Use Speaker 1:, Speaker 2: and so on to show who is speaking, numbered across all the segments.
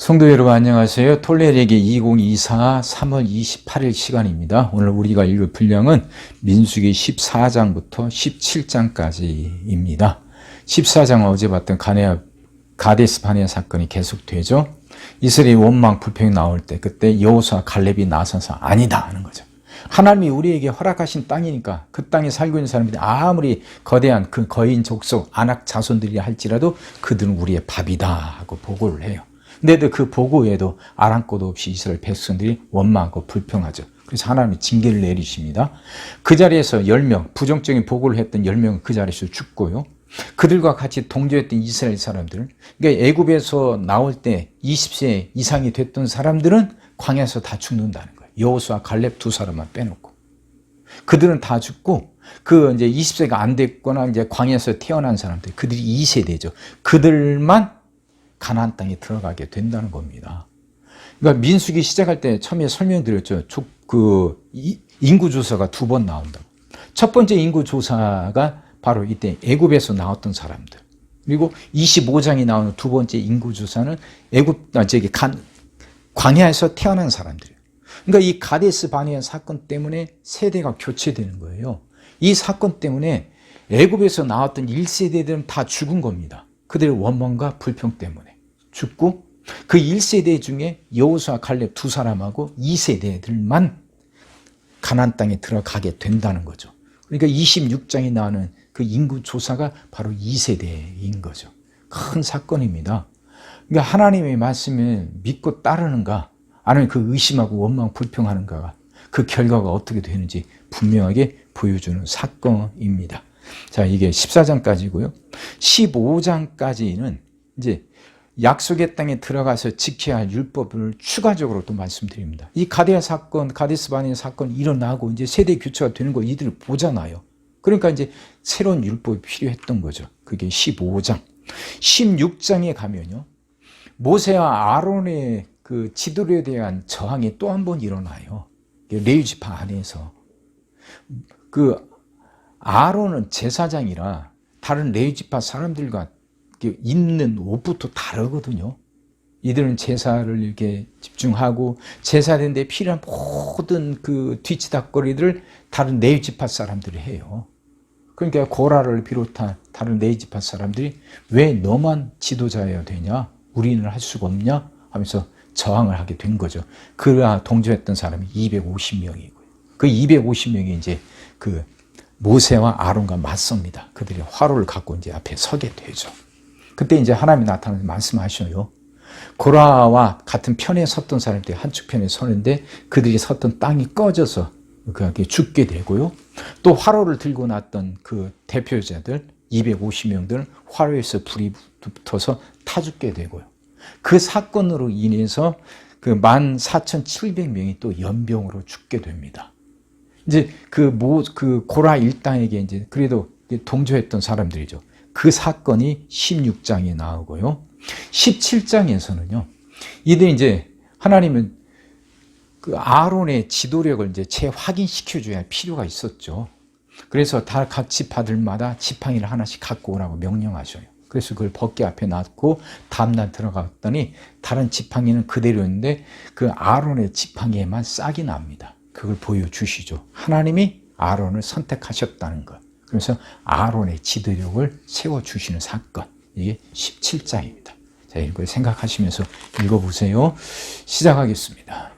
Speaker 1: 성도 여러분 안녕하세요. 톨레르기 2024 3월 28일 시간입니다. 오늘 우리가 읽을 분량은 민수기 14장부터 17장까지입니다. 14장은 어제 봤던 가데스 바네아 사건이 계속되죠. 이스라엘이 원망 불평이 나올 때 그때 여호수아 갈렙이 나서서 아니다 하는 거죠. 하나님이 우리에게 허락하신 땅이니까 그 땅에 살고 있는 사람들이 아무리 거대한 그 거인 족속 안악 자손들이 할지라도 그들은 우리의 밥이다 하고 보고를 해요. 근데도 그 보고에도 아랑곳도 없이 이스라엘 백성들이 원망하고 불평하죠. 그래서 하나님이 징계를 내리십니다. 그 자리에서 10명, 부정적인 보고를 했던 10명은 그 자리에서 죽고요. 그들과 같이 동조했던 이스라엘 사람들, 그러니까 애굽에서 나올 때 20세 이상이 됐던 사람들은 광야에서 다 죽는다는 거예요. 여호수아 갈렙 두 사람만 빼놓고. 그들은 다 죽고, 이제 20세가 안 됐거나 이제 광야에서 태어난 사람들, 그들이 2세대죠. 그들만 가나안 땅에 들어가게 된다는 겁니다. 그러니까 민수기 시작할 때 처음에 설명드렸죠. 인구조사가 2번 나온다. 첫 번째 인구조사가 바로 이때 애굽에서 나왔던 사람들. 그리고 25장이 나오는 두 번째 인구조사는 광야에서 태어난 사람들이에요. 그러니까 이 가데스 바네아 사건 때문에 세대가 교체되는 거예요. 이 사건 때문에 애굽에서 나왔던 1세대들은 다 죽은 겁니다. 그들의 원망과 불평 때문에 죽고, 그 1세대 중에 여호수아 갈렙 두 사람하고 2세대들만 가나안 땅에 들어가게 된다는 거죠. 그러니까 26장에 나오는 그 인구 조사가 바로 2세대인 거죠. 큰 사건입니다. 그러니까 하나님의 말씀을 믿고 따르는가, 아니면 그 의심하고 원망 불평하는가가 그 결과가 어떻게 되는지 분명하게 보여주는 사건입니다. 자, 이게 14장까지고요. 15장까지는 이제 약속의 땅에 들어가서 지켜야 할 율법을 추가적으로 또 말씀드립니다. 이 가데스 바네아 사건 일어나고 이제 세대 교체가 되는 거 이들을 보잖아요. 그러니까 이제 새로운 율법이 필요했던 거죠. 그게 15장. 16장에 가면요. 모세와 아론의 그 지도에 대한 저항이 또 한 번 일어나요. 레위 지파 안에서. 아론은 제사장이라 다른 레위 지파 사람들과 입는 옷부터 다르거든요. 이들은 제사를 이렇게 집중하고 제사된 데 필요한 모든 그 뒤치다거리들을 다른 레위 지파 사람들이 해요. 그러니까 고라를 비롯한 다른 레위 지파 사람들이 왜 너만 지도자여야 되냐? 우리는 할 수가 없냐? 하면서 저항을 하게 된 거죠. 그러나 동조했던 사람이 250명이고요. 그 250명이 이제 그 모세와 아론과 맞섭니다. 그들이 화로를 갖고 이제 앞에 서게 되죠. 그때 이제 하나님이 나타나서 말씀하셔요. 고라와 같은 편에 섰던 사람들이 한쪽 편에 서는데 그들이 섰던 땅이 꺼져서 그렇게 죽게 되고요. 또 화로를 들고 났던 그 대표자들 250명들은 화로에서 불이 붙어서 타 죽게 되고요. 그 사건으로 인해서 그 14,700명이 또 연병으로 죽게 됩니다. 이제 그 고라 일당에게 이제 그래도 동조했던 사람들이죠. 그 사건이 16장에 나오고요. 17장에서는요. 이들이 이제 하나님은 그 아론의 지도력을 이제 재확인시켜줘야 할 필요가 있었죠. 그래서 다 각 지파들마다 지팡이를 하나씩 갖고 오라고 명령하셔요. 그래서 그걸 법궤 앞에 놨고 다음날 들어갔더니 다른 지팡이는 그대로였는데 그 아론의 지팡이에만 싹이 납니다. 그걸 보여주시죠. 하나님이 아론을 선택하셨다는 것. 그래서 아론의 지도력을 세워주시는 사건. 이게 17장입니다. 자, 이걸 생각하시면서 읽어보세요. 시작하겠습니다.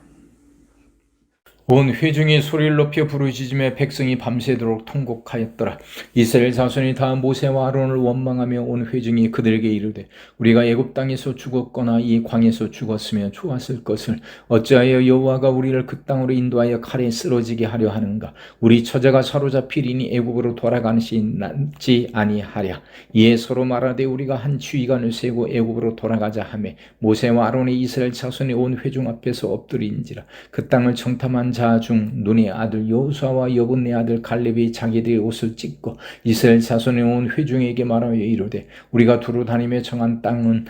Speaker 1: 온 회중이 소리를 높여 부르짖으며 백성이 밤새도록 통곡하였더라. 이스라엘 자손이 다 모세와 아론을 원망하며 온 회중이 그들에게 이르되 우리가 애굽 땅에서 죽었거나 이 광에서 죽었으면 좋았을 것을 어찌하여 여호와가 우리를 그 땅으로 인도하여 칼에 쓰러지게 하려 하는가. 우리 처자가 사로잡히리니 애굽으로 돌아가지 아니하랴. 이에 서로 말하되 우리가 한 주의관을 세고 애굽으로 돌아가자 하며 모세와 아론의 이스라엘 자손이 온 회중 앞에서 엎드린지라. 그 땅을 정탐한 자 중 눈의 아들 여호수아와 여분의 아들 갈렙이 자기들의 옷을 찢고 이스라엘 자손의 온 회중에게 말하여 이르되 우리가 두루 다니며 정한 땅은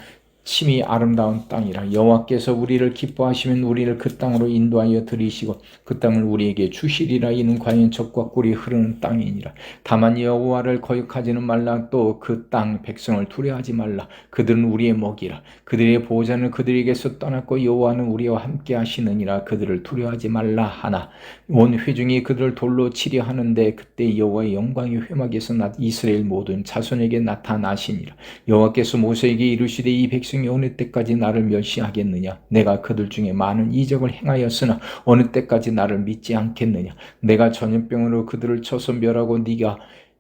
Speaker 1: 심히 아름다운 땅이라. 여호와께서 우리를 기뻐하시면 우리를 그 땅으로 인도하여 들이시고 그 땅을 우리에게 주시리라. 이는 과연 젖과 꿀이 흐르는 땅이니라. 다만 여호와를 거역하지는 말라. 또 그 땅 백성을 두려워하지 말라. 그들은 우리의 먹이라. 그들의 보호자는 그들에게서 떠났고 여호와는 우리와 함께 하시느니라. 그들을 두려워하지 말라 하나 온 회중이 그들을 돌로 치려 하는데 그때 여호와의 영광이 회막에서 이스라엘 모든 자손에게 나타나시니라. 여호와께서 모세에게 이르시되 이 백성이 어느 때까지 나를 멸시하겠느냐. 내가 그들 중에 많은 이적을 행하였으나 어느 때까지 나를 믿지 않겠느냐. 내가 전염병으로 그들을 쳐서 멸하고 네가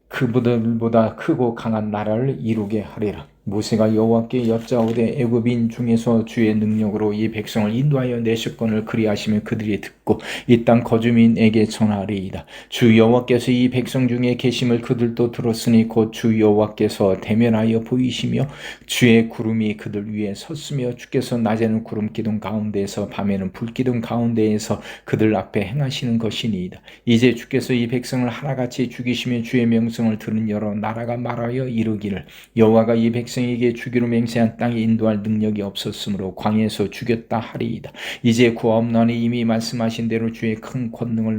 Speaker 1: 그들보다 크고 강한 나라를 이루게 하리라. 모세가 여호와께 여짜오되 애굽인 중에서 주의 능력으로 이 백성을 인도하여 내셨건을 그리하시면 그들이 듣고 이 땅 거주민에게 전하리이다. 주 여호와께서 이 백성 중에 계심을 그들도 들었으니 곧 주 여호와께서 대면하여 보이시며 주의 구름이 그들 위에 섰으며 주께서 낮에는 구름 기둥 가운데에서 밤에는 불 기둥 가운데에서 그들 앞에 행하시는 것이니이다. 이제 주께서 이 백성을 하나같이 죽이시며 주의 명성을 들은 여러 나라가 말하여 이르기를 여호와가 이 백성에게 주기로 맹세한 땅에 인도할 능력이 없었으므로 광야에서 죽였다 하리이다. 이제 구하옵나니 이미 말씀하신 대로 주의 큰 권능을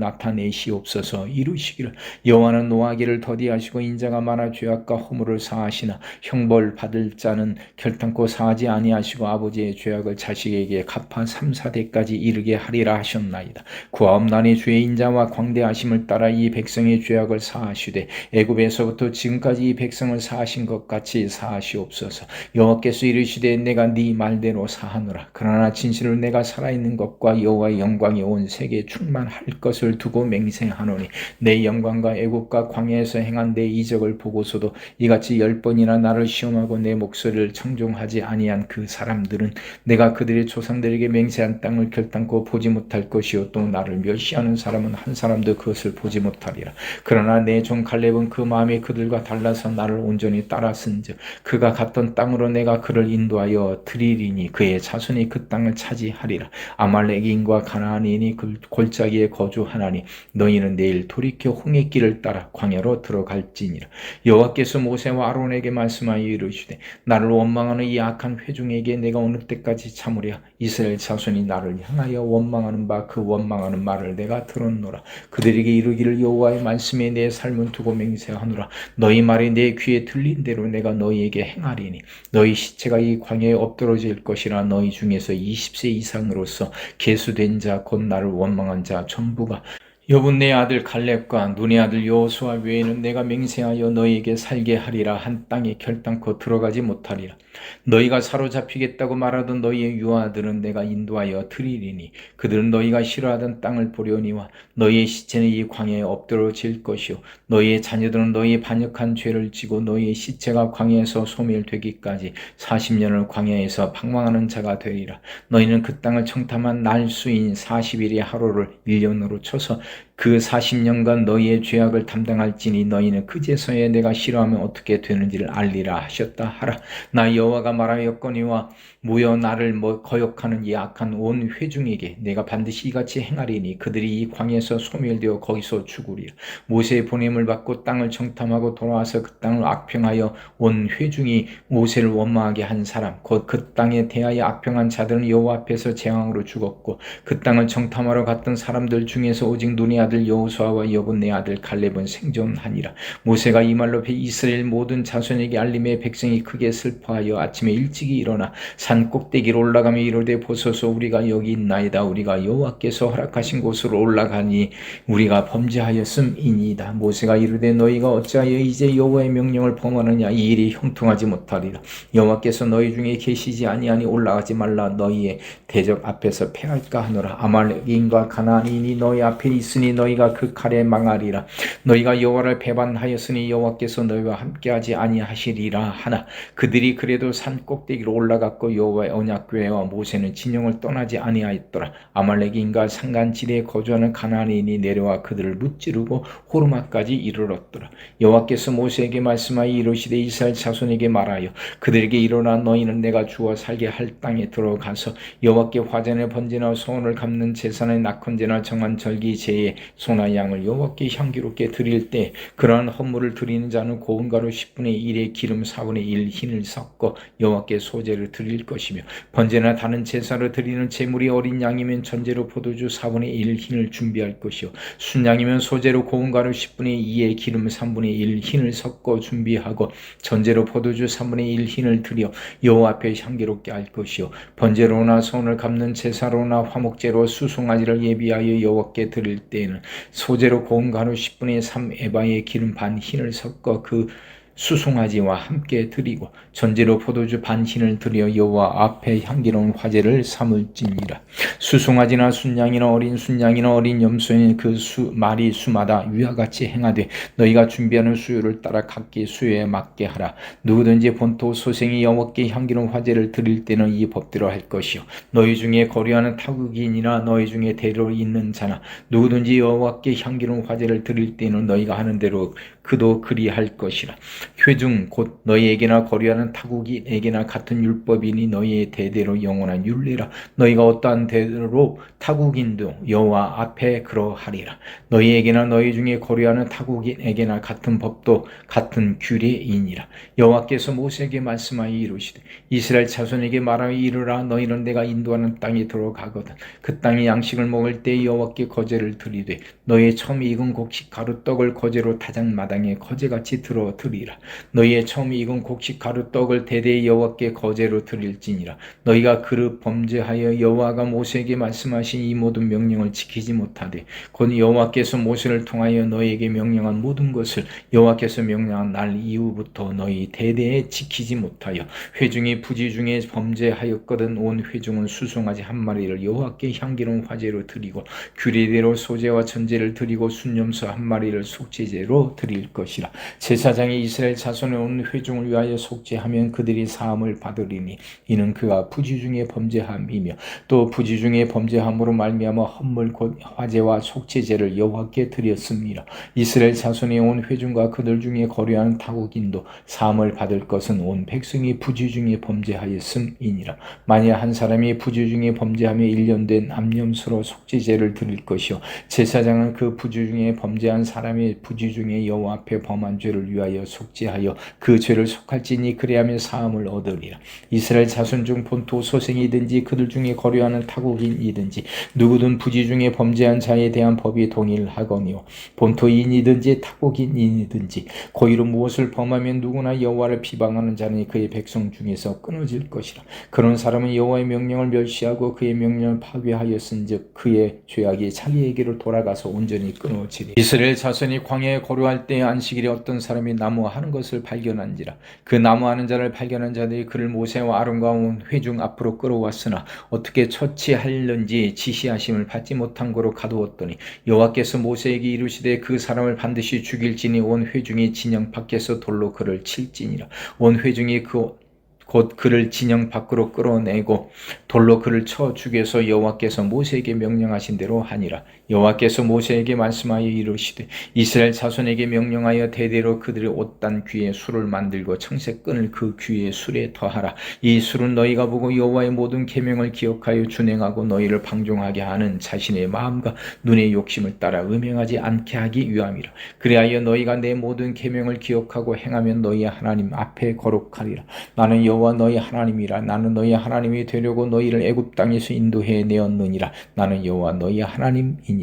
Speaker 1: 나타내시옵소서. 이루시기를 여호와는 노하기를 더디하시고 인자가 많아 죄악과 허물을 사하시나 형벌 받을 자는 결탄코 사하지 아니하시고 아버지의 죄악을 자식에게 갚아 3, 4대까지 이르게 하리라 하셨나이다. 구하옵나니 주의 인자와 광대하심을 따라 이 백성의 죄악을 사하시되 애굽에서부터 지금까지 이 백성을 사하신 것 같이 사하시옵소서. 여호와께서 이르시되 내가 네 말대로 사하노라. 그러나 진실로 내가 살아있는 것과 여호와의 영광이 온 세계에 충만할 것을 두고 맹세하노니 내 영광과 애국과 광야에서 행한 내 이적을 보고서도 이같이 10번이나 나를 시험하고 내 목소리를 청종하지 아니한 그 사람들은 내가 그들의 조상들에게 맹세한 땅을 결단코 보지 못할 것이요 또 나를 멸시하는 사람은 한 사람도 그것을 보지 못하리라. 그러나 내 종 갈렙은 그 마음이 그들과 달라서 나를 온전히 따랐은즉 그가 갔던 땅으로 내가 그를 인도하여 드리리니 그의 자손이 그 땅을 차지하리라. 아말렉인과 가나안인이 그 골짜기에 거주하나니 너희는 내일 돌이켜 홍해 길을 따라 광야로 들어갈지니라. 여호와께서 모세와 아론에게 말씀하여 이르시되 나를 원망하는 이 악한 회중에게 내가 어느 때까지 참으랴. 이스라엘 자손이 나를 향하여 원망하는 바 그 원망하는 말을 내가 들었노라. 그들에게 이르기를 여호와의 말씀에 내 삶을 두고 맹세하노라. 너희 말이 내 귀에 들린 대로 내가 너희에게 행하리니 너희 시체가 이 광야에 엎드러질 것이라. 너희 중에서 20세 이상으로서 계수된 자 곧 나를 원망한 자 전부가 여분네 아들 갈렙과 눈의 아들 여호수아 외에는 내가 맹세하여 너희에게 살게 하리라. 한 땅에 결단코 들어가지 못하리라. 너희가 사로잡히겠다고 말하던 너희의 유아들은 내가 인도하여 드리리니 그들은 너희가 싫어하던 땅을 보려니와 너희의 시체는 이 광야에 엎드러질 것이요 너희의 자녀들은 너희의 반역한 죄를 지고 너희의 시체가 광야에서 소멸되기까지 40년을 광야에서 방황하는 자가 되리라. 너희는 그 땅을 청탐한 날수인 40일의 하루를 1년으로 쳐서 그 40년간 너희의 죄악을 담당할지니 너희는 그제서야 내가 싫어하면 어떻게 되는지를 알리라 하셨다 하라. 나 여호와가 말하였거니와 모여 나를 거역하는 이 악한 온 회중에게 내가 반드시 이같이 행하리니 그들이 이 광야에서 소멸되어 거기서 죽으리라. 모세의 보냄을 받고 땅을 청탐하고 돌아와서 그 땅을 악평하여 온 회중이 모세를 원망하게 한 사람 곧 그 땅에 대하여 악평한 자들은 여호와 앞에서 재앙으로 죽었고 그 땅을 청탐하러 갔던 사람들 중에서 오직 눈의 아들 여호수아와 여분네 아들 갈렙은 생존하니라. 모세가 이 말로 이스라엘 모든 자손에게 알림에 백성이 크게 슬퍼하여 아침에 일찍이 일어나 산 꼭대기로 올라가며 이르되 보소서 우리가 여기 있나이다. 우리가 여호와께서 허락하신 곳으로 올라가니 우리가 범죄하였음이니이다. 모세가 이르되 너희가 어찌하여 이제 여호와의 명령을 범하느냐. 이 일이 형통하지 못하리라. 여호와께서 너희 중에 계시지 아니하니 올라가지 말라. 너희의 대적 앞에서 패할까 하노라. 아말렉인과 가나안인이 너희 앞에 있으니 너희가 그 칼에 망하리라. 너희가 여호와를 배반하였으니 여호와께서 너희와 함께하지 아니하시리라 하나 그들이 그래도 산 꼭대기로 올라갔고 여호와의 언약궤와 모세는 진영을 떠나지 아니하였더라. 아말렉인과 산간지대에 거주하는 가나안인이 내려와 그들을 무찌르고 호르마까지 이르렀더라. 여호와께서 모세에게 말씀하여 이르시되 이스라엘 자손에게 말하여 그들에게 일어나 너희는 내가 주어 살게 할 땅에 들어가서 여호와께 화전에 번제나 소원을 갚는 제사나 낙헌제나 정한 절기 제에 소나 양을 여호와께 향기롭게 드릴 때 그러한 헌물을 드리는 자는 고운 가루 10분의 1의 기름 4분의 1 흰을 섞어 여호와께 소제를 드릴 것이며 번제나 다른 제사를 드리는 제물이 어린 양이면 전제로 포도주 4분의 1 흰을 준비할 것이요 순양이면 소제로 고운 가루 10분의 2의 기름 3분의 1 흰을 섞어 준비하고 전제로 포도주 3분의 1 흰을 드려 여호와 앞에 향기롭게 할 것이요 번제로나 손을 갚는 제사로나 화목제로 수송아지를 예비하여 여호와께 드릴 때에는 소제로 고운 가루 10분의 3 에바의 기름 반 흰을 섞어 그 수송아지와 함께 드리고 전제로 포도주 반 흰을 드려 여호와 앞에 향기로운 화제를 삼을지니라. 수송아지나 순양이나 어린 순양이나 어린 염소인 그 말이 수마다 위와 같이 행하되 너희가 준비하는 수요를 따라 각기 수요에 맞게 하라. 누구든지 본토 소생이 여호와께 향기로운 화제를 드릴 때는 이 법대로 할 것이요 너희 중에 거류하는 타국인이나 너희 중에 대로 있는 자나 누구든지 여호와께 향기로운 화제를 드릴 때는 너희가 하는 대로 그도 그리할 것이라. 회중 곧 너희에게나 거류하는 타국인에게나 같은 율법이니 너희의 대대로 영원한 율례라. 너희가 어떠한 대로 타국인도 여호와 앞에 그러하리라. 너희에게나 너희 중에 거류하는 타국인에게나 같은 법도 같은 규례이니라. 여호와께서 모세에게 말씀하여 이르시되 이스라엘 자손에게 말하여 이르라. 너희는 내가 인도하는 땅에 들어가거든 그 땅의 양식을 먹을 때 여호와께 거제를 드리되 너희의 처음 익은 곡식 가루떡을 거제로 타작마당에 거제같이 들어 드리라. 너희의 처음 익은 곡식 가루떡을 대대의 여호와께 거제로 드릴지니라. 너희가 그릇 범죄하여 여호와가 모세에게 말씀하신 이 모든 명령을 지키지 못하되 곧 여호와께서 모세를 통하여 너희에게 명령한 모든 것을 여호와께서 명령한 날 이후부터 너희 대대에 지키지 못하여 회중이 부지 중에 범죄하였거든 온 회중은 수송아지 한 마리를 여호와께 향기로운 화제로 드리고 규례대로 소제와 전제를 드리고 순염소 한 마리를 속죄제로 드릴 것이라. 제사장이 이스라엘 자손의 온 회중을 위하여 속죄하면 그들이 사함을 받으리니 이는 그가 부지 중에 범죄함이며 또 부지 중에 범죄함으로 말미암아 헌물 곧 화제와 속죄제를 여호와께 드렸습니다. 이스라엘 자손의 온 회중과 그들 중에 거류하는 타국인도 사함을 받을 것은 온 백성이 부지 중에 범죄하였음이니라. 만일 한 사람이 부지 중에 범죄하며 1년 된 암염소로 속죄제를 드릴 것이요 제사장은 그 부지 중에 범죄한 사람의 부지 중에 여호와 앞에 범한 죄를 위하여 속죄하여 그 죄를 속할지니 그래야면 사함을 얻으리라. 이스라엘 자손 중 본토 소생이든지 그들 중에 거류하는 타국인이든지 누구든 부지 중에 범죄한 자에 대한 법이 동일하거니와 본토인이든지 타국인이든지 고의로 무엇을 범하면 누구나 여호와를 비방하는 자는 그의 백성 중에서 끊어질 것이라. 그런 사람은 여호와의 명령을 멸시하고 그의 명령을 파괴하였은즉 그의 죄악이 자기에게로 돌아가서 온전히 끊어지리. 이스라엘 자손이 광야에 거류할 때 안식일에 어떤 사람이 나무하는 것을 발견한지라. 그 나무하는 자를 발견한 자들이 그를 모세와 아론과 온 회중 앞으로 끌어왔으나 어떻게 처치하는지 지시하심을 받지 못한 거로 가두었더니 여호와께서 모세에게 이르시되 그 사람을 반드시 죽일지니 온 회중이 진영 밖에서 돌로 그를 칠지니라. 온 회중이 곧 그를 진영 밖으로 끌어내고 돌로 그를 쳐 죽여서 여호와께서 모세에게 명령하신 대로 하니라. 여호와께서 모세에게 말씀하여 이르시되 이스라엘 자손에게 명령하여 대대로 그들의 옷단 귀에 술을 만들고 청색끈을 그 귀에 술에 더하라. 이 술은 너희가 보고 여호와의 모든 계명을 기억하여 준행하고 너희를 방종하게 하는 자신의 마음과 눈의 욕심을 따라 음행하지 않게 하기 위함이라. 그리하여 너희가 내 모든 계명을 기억하고 행하면 너희 하나님 앞에 거룩하리라. 나는 여호와 너희 하나님이라. 나는 너희 하나님이 되려고 너희를 애굽 땅에서 인도해 내었느니라. 나는 여호와 너희 하나님이니라.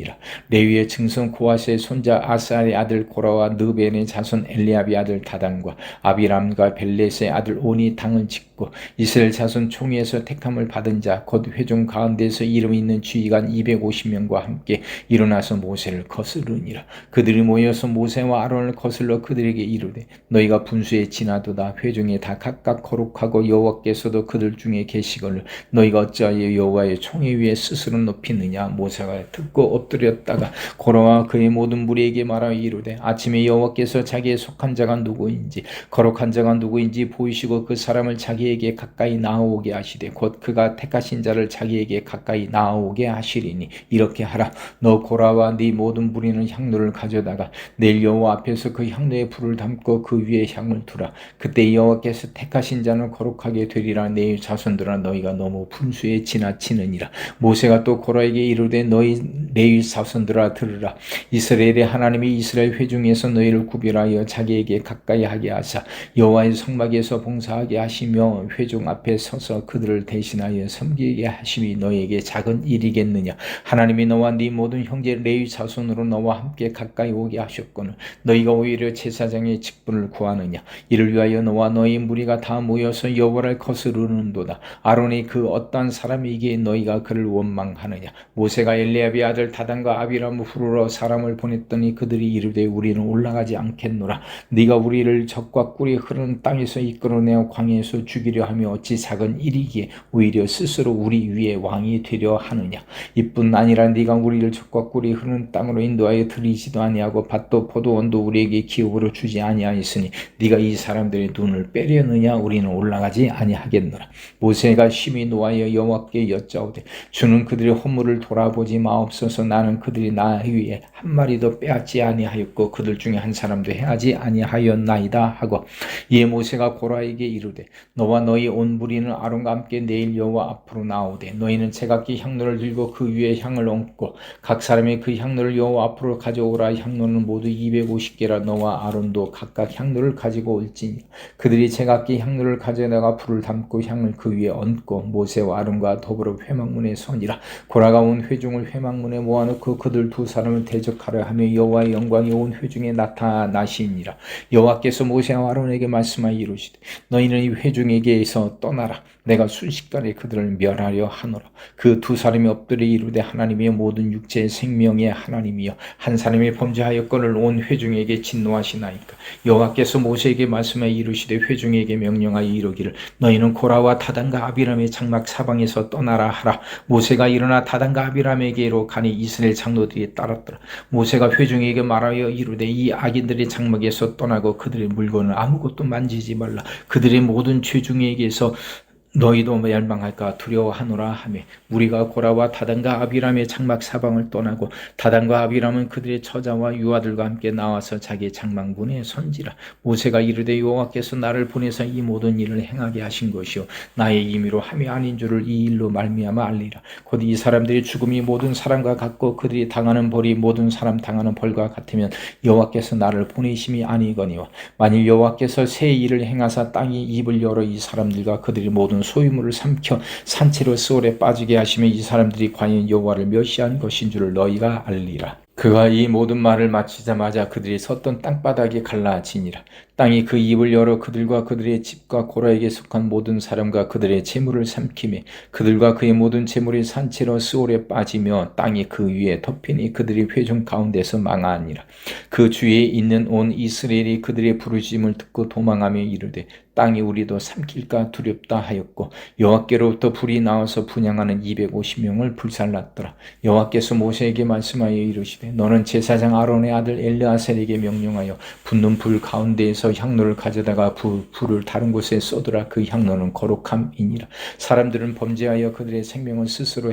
Speaker 1: 레위의 증손 고하스의 손자 아살의 아들 고라와 느벤의 자손 엘리압의 아들 다단과 아비람과 벨렛의 아들 온이 당을 짓고 이스라엘 자손 총회에서 택함을 받은 자 곧 회중 가운데서 이름 있는 지휘관 250명과 함께 일어나서 모세를 거스르니라. 그들이 모여서 모세와 아론을 거슬러 그들에게 이르되 너희가 분수에 지나도다 회중에 다 각각 거룩하고 여호와께서도 그들 중에 계시거늘 너희가 어찌하여 여호와의 총회 위에 스스로 높이느냐. 모세가 듣고 엎드렸다가 고라와 그의 모든 무리에게 말하여 이르되 아침에 여호와께서 자기의 속한 자가 누구인지 거룩한 자가 누구인지 보이시고 그 사람을 자기에게 가까이 나아오게 하시되 곧 그가 택하신 자를 자기에게 가까이 나아오게 하시리니 이렇게 하라. 너 고라와 네 모든 무리는 향로를 가져다가 내일 여호와 앞에서 그 향로에 불을 담고 그 위에 향을 두라. 그때 여호와께서 택하신 자는 거룩하게 되리라. 내 자손들아 너희가 너무 분수에 지나치느니라. 모세가 또 고라에게 이르되 너희 레위 자손들아 들으라. 이스라엘의 하나님이 이스라엘 회중에서 너희를 구별하여 자기에게 가까이 하게 하사 여호와의 성막에서 봉사하게 하시며 회중 앞에 서서 그들을 대신하여 섬기게 하심이 너희에게 작은 일이겠느냐. 하나님이 너와 네 모든 형제 레위 자손으로 너와 함께 가까이 오게 하셨거늘 너희가 오히려 제사장의 직분을 구하느냐. 이를 위하여 너와 너희 무리가 다 모여서 여호와를 거스르는도다. 아론이 그 어떠한 사람이기에 너희가 그를 원망하느냐. 모세가 엘리압의 아들 다단과 아비람을 부르러 사람을 보냈더니 그들이 이르되 우리는 올라가지 않겠노라. 네가 우리를 적과 꿀이 흐르는 땅에서 이끌어내어 광야에서 죽이려 하며 어찌 작은 일이기에 오히려 스스로 우리 위에 왕이 되려 하느냐. 이뿐 아니라 네가 우리를 적과 꿀이 흐르는 땅으로 인도하여 들이지도 아니하고 밭도 포도원도 우리에게 기업으로 주지 아니하였으니 네가 이 사람들의 눈을 빼려느냐. 우리는 올라가지 아니하겠노라. 모세가 심히 노하여 여호와께 여짜오되 주는 그들의 허물을 돌아보지 마옵소서. 나는 그들이 나 위에 한 마리도 빼앗지 아니하였고 그들 중에 한 사람도 해하지 아니하였나이다 하고 이에 모세가 고라에게 이르되 너와 너희 온 무리는 아론과 함께 내일 여호와 앞으로 나오되 너희는 제각기 향로를 들고 그 위에 향을 얹고 각 사람이 그 향로를 여호와 앞으로 가져오라. 향로는 모두 250개라. 너와 아론도 각각 향로를 가지고 올지니 그들이 제각기 향로를 가져다가 불을 담고 향을 그 위에 얹고 모세와 아론과 더불어 회막문에 서니라. 고라가 온 회중을 회막문에 모아놓고 그들 두 사람을 대적하려 하며 여호와의 영광이 온 회중에 나타나시니라. 여호와께서 모세와 아론에게 말씀하여 이르시되 너희는 이 회중에게서 떠나라. 내가 순식간에 그들을 멸하려 하노라. 그 두 사람이 엎드려 이르되 하나님의 모든 육체의 생명의 하나님이여 한 사람이 범죄하였거늘 온 회중에게 진노하시나이까. 여호와께서 모세에게 말씀하여 이르시되 회중에게 명령하여 이르기를 너희는 고라와 다단과 아비람의 장막 사방에서 떠나라 하라. 모세가 일어나 다단과 아비람에게로 가니 이스라엘 장로들이 따랐더라. 모세가 회중에게 말하여 이르되 이 악인들의 장막에서 떠나고 그들의 물건을 아무것도 만지지 말라. 그들의 모든 죄중에게서 너희도 멸망할까 두려워하노라 하며 우리가 고라와 다단과 아비람의 장막 사방을 떠나고 다단과 아비람은 그들의 처자와 유아들과 함께 나와서 자기 장막 문에 선지라. 모세가 이르되 여호와께서 나를 보내서 이 모든 일을 행하게 하신 것이요 나의 임의로 함이 아닌 줄을 이 일로 말미암아 알리라. 곧 이 사람들의 죽음이 모든 사람과 같고 그들이 당하는 벌이 모든 사람 당하는 벌과 같으면 여호와께서 나를 보내심이 아니거니와 만일 여호와께서 새 일을 행하사 땅이 입을 열어 이 사람들과 그들의 모든 소유물을 삼켜 산채로 스올에 빠지게 하시면 이 사람들이 과연 여호와를 멸시한 것인 줄을 너희가 알리라. 그가 이 모든 말을 마치자마자 그들이 섰던 땅바닥이 갈라지니라. 땅이 그 입을 열어 그들과 그들의 집과 고라에게 속한 모든 사람과 그들의 재물을 삼키며 그들과 그의 모든 재물이 산채로 스올에 빠지며 땅이 그 위에 덮이니 그들이 회중 가운데서 망하니라. 그 주위에 있는 온 이스라엘이 그들의 부르짖음을 듣고 도망하며 이르되 땅이 우리도 삼킬까 두렵다 하였고 여호와께로부터 불이 나와서 분향하는 250명을 불살랐더라. 여호와께서 모세에게 말씀하여 이르시되 너는 제사장 아론의 아들 엘르아살에게 명령하여 붙는 불 가운데에서 향로를 가져다가 불을 다른 곳에 쏟으라. 그 향로는 거룩함이니라. 사람들은 범죄하여 그들의 생명을 스스로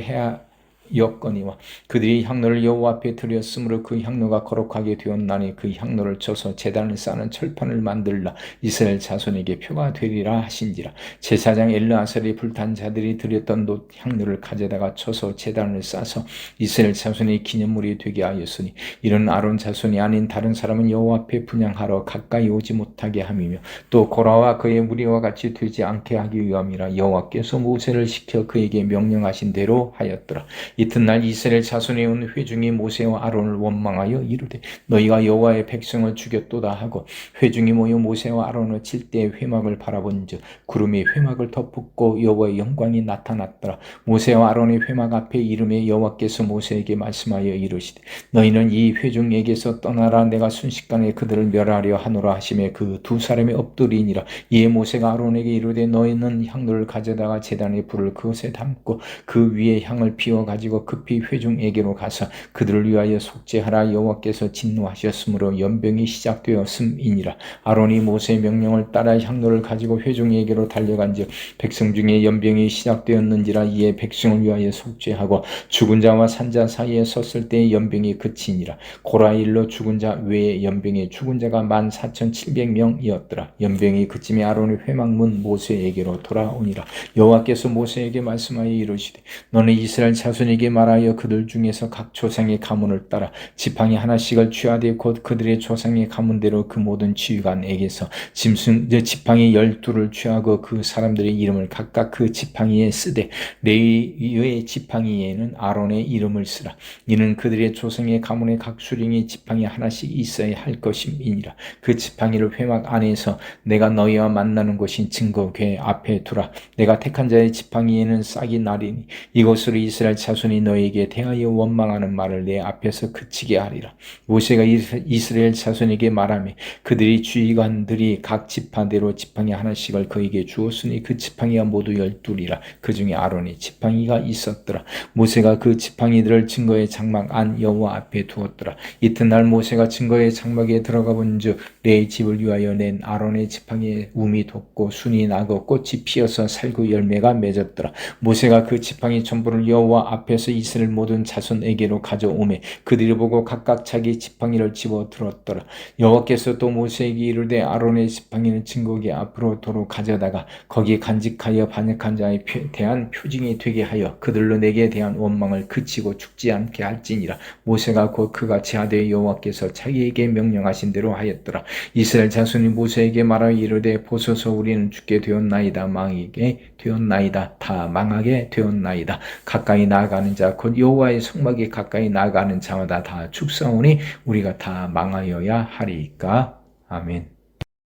Speaker 1: 여건이와 그들이 향로를 여호와 앞에 드렸으므로 그 향로가 거룩하게 되었나니 그 향로를 쳐서 제단을 쌓는 철판을 만들라. 이스라엘 자손에게 표가 되리라 하신지라. 제사장 엘르아살의 불탄 자들이 드렸던 놋 향로를 가져다가 쳐서 제단을 쌓아서 이스라엘 자손의 기념물이 되게 하였으니 이런 아론 자손이 아닌 다른 사람은 여호와 앞에 분향하러 가까이 오지 못하게 함이며 또 고라와 그의 무리와 같이 되지 않게 하기 위함이라. 여호와께서 모세를 시켜 그에게 명령하신 대로 하였더라. 이튿날 이스라엘 자손의 온 회중이 모세와 아론을 원망하여 이르되 너희가 여호와의 백성을 죽였도다 하고 회중이 모여 모세와 아론을 칠 때 회막을 바라본즉 구름이 회막을 덮었고 여호와의 영광이 나타났더라. 모세와 아론의 회막 앞에 이름에 여호와께서 모세에게 말씀하여 이르시되 너희는 이 회중에게서 떠나라. 내가 순식간에 그들을 멸하려 하노라 하시며 그 두 사람이 엎드리니라. 이에 모세가 아론에게 이르되 너희는 향로를 가져다가 제단의 불을 그것에 담고 그 위에 향을 피워 가지고 가지고 급히 회중에게로 가서 그들을 위하여 속죄하라. 여호와께서 진노하셨으므로 연병이 시작되었음이니라. 아론이 모세의 명령을 따라 향로를 가지고 회중에게로 달려간즉 백성 중에 연병이 시작되었는지라. 이에 백성을 위하여 속죄하고 죽은 자와 산 자 사이에 섰을 때 연병이 그치니라. 고라일로 죽은 자 외에 연병에 죽은 자가 14,700명이었더라. 연병이 그침에 아론의 회막문 모세에게로 돌아오니라. 여호와께서 모세에게 말씀하여 이르시되 너는 이스라엘 자손에게 말하여 그들 중에서 각 조상의 가문을 따라 지팡이 하나씩을 취하되 곧 그들의 조상의 가문대로 그 모든 지휘관에게서 지팡이 12를 취하고 그 사람들의 이름을 각각 그 지팡이에 쓰되 레위의 지팡이에는 아론의 이름을 쓰라. 이는 그들의 조상의 가문의 각 수령이 지팡이 하나씩 있어야 할 것임이니라. 그 지팡이를 회막 안에서 내가 너희와 만나는 곳인 증거궤 앞에 두라. 내가 택한 자의 지팡이에는 싹이 나리니 이것으로 이스라엘 자손이 너에게 대하여 원망하는 말을 내 앞에서 그치게 하리라. 모세가 이스라엘 자손에게 말하며 그들이 주의관들이 각 지파대로 지팡이 하나씩을 그에게 주었으니 그 지팡이가 모두 12이라. 그 중에 아론의 지팡이가 있었더라. 모세가 그 지팡이들을 증거의 장막 안 여호와 앞에 두었더라. 이튿날 모세가 증거의 장막에 들어가 본즉 내 집을 위하여 낸 아론의 지팡이에 움이 돋고 순이 나고 꽃이 피어서 살구 열매가 맺었더라. 모세가 그 지팡이 전부를 여호와 앞에서 이스라엘 모든 자손에게로 가져오매 그들이 보고 각각 자기 지팡이를 집어 들었더라. 여호와께서 또 모세에게 이르되 아론의 지팡이는 증거궤 앞으로 도로 가져다가 거기에 간직하여 반역한 자에 대한 표징이 되게 하여 그들로 내게 대한 원망을 그치고 죽지 않게 할지니라. 모세가 곧 그같이 하되 여호와께서 자기에게 명령하신 대로 하였더라. 이스라엘 자손이 모세에게 말하여 이르되 보소서 우리는 죽게 되었나이다. 망하게 되었나이다. 다 망하게 되었나이다. 가까이 나아가는 자 곧 여호와의 성막에 가까이 나아가는 자마다 다 죽사오니 우리가 다 망하여야 하리까. 아멘.